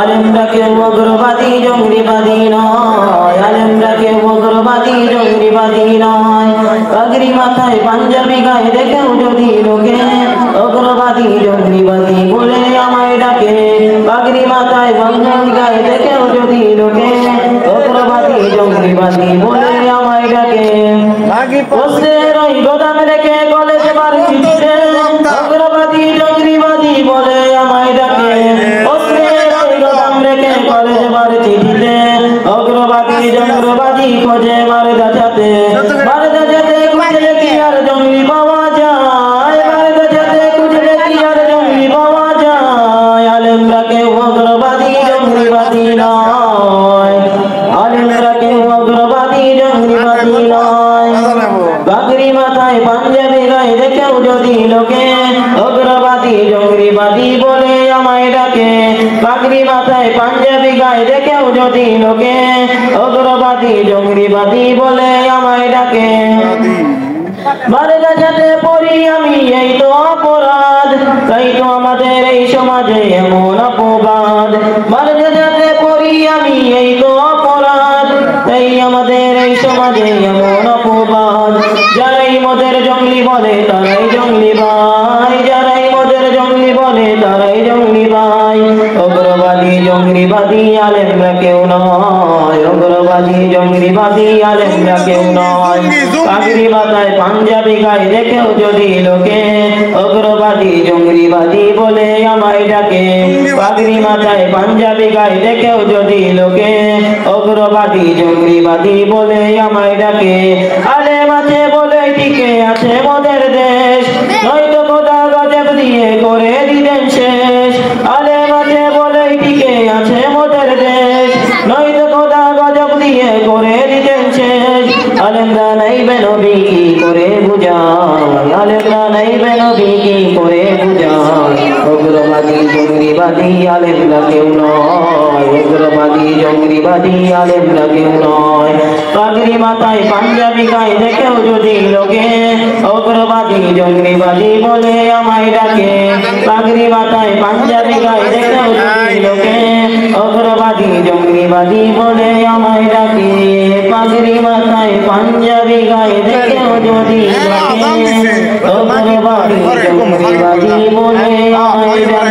আলেমরা কেউ উগ্রবাদী জঙ্গিবাদী নয়, আলেমরা কেউ উগ্রবাদী জঙ্গিবাদী নয়। পাগড়ি মাথায় পাঞ্জাবি গায়ে দেখেও যদি লোকে উগ্রবাদী জঙ্গিবাদী বলে আমায় ডাকে, পাগড়ি মাথায় পাঞ্জাবি গায়ে দেখেও যদি লোকে উগ্রবাদী জঙ্গিবাদী বলে আমায় ডাকে। পোস্টের ওই গোদাম রেখে কলেজে বার চিঠিতে উগ্রবাদী জঙ্গিবাদী বলে আমায় ডাকে, পোস্টের ওই গোদাম রেখে কলেজে বার চিঠিতে উগ্রবাদী জঙ্গিবাদী খোঁজে মারদা যাতে, মারদা যাতে খুঁজলে কি আর জঙ্গি পাওয়া যায়, মারদা যাতে খুঁজলে কি আর জঙ্গি পাওয়া যায়। আলেমরা কেউ উগ্রবাদী জঙ্গিবাদী নয়, আলেমরা কেউ উগ্রবাদী জঙ্গিবাদী নয়। পাগড়ি মাথায় পাঞ্জাবি গায়ে দেখেও যদি লোকে উগ্রবাদী জঙ্গিবাদী বলে আমায় ডাকে, পাগড়ি মাথায় পাঞ্জাবি গায়ে দেখেও যদি লোকে উগ্রবাদী জঙ্গিবাদী বলে আমায় ডাকে। মারদা যাতে পড়ি আমি এই তো অপরাধ, তাই তো আমাদের এই সমাজে এমন অপবাদ। মারদা যাতে পড়ি আমি এই তো অপরাধ, তাই আমাদের এই সমাজে এমন অপবাদ। যারাই মোদের জঙ্গলি বলে তারাই জঙ্গলি ভাই, যারাই মোদের জঙ্গলি বলে তারাই জঙ্গলি ভাই। উগ্রবাদী জঙ্গিবাদী আলেমরা কেউ নয়, উগ্রবাদী জঙ্গিবাদী আলেমরা কেউ নয়। পাগড়ি মাথায় পাঞ্জাবি গায়ে দেখেও যদি লোকে উগ্রবাদী জঙ্গিবাদী বলে আমায় ডাকে, পাগড়ি মাথায় পাঞ্জাবি গায়ে দেখেও যদি লোকে উগ্রবাদী জঙ্গিবাদী বলে আমায় ডাকে। আলেম আছে বলে টিকে আছে মোদের দেশ, নয়তো খোদা গজব দিয়ে করে দিতেন শেষ। আলেম আছে বলে টিকে আছে মোদের দেশ, নয়তো খোদা গজব দিয়ে করে দিতেন শেষ। আলেমরা নাইবে নবী কি করে বুঝায়, আলেমরা নাইবে নবী কি করে বুঝায়। উগ্রবাদী জঙ্গিবাদী আলেমরা কেউ নয়, উগ্রবাদী জঙ্গিবাদী আলেমরা কেউ নয়। পাগড়ি মাথায় পাঞ্জাবি গায়ে দেখেও যদি লোকে উগ্রবাদী জঙ্গিবাদী বলে আমায় ডাকে, পাগড়ি মাথায় পাঞ্জাবি গায়ে দেখেও যদি লোকে উগ্রবাদী জঙ্গিবাদী বলে আমায় ডাকে, পাগড়ি মাথায় পাঞ্জাবি গায়ে দেখেও যদি লোকে উগ্রবাদী জঙ্গিবাদী বলে আমায় ডাকে।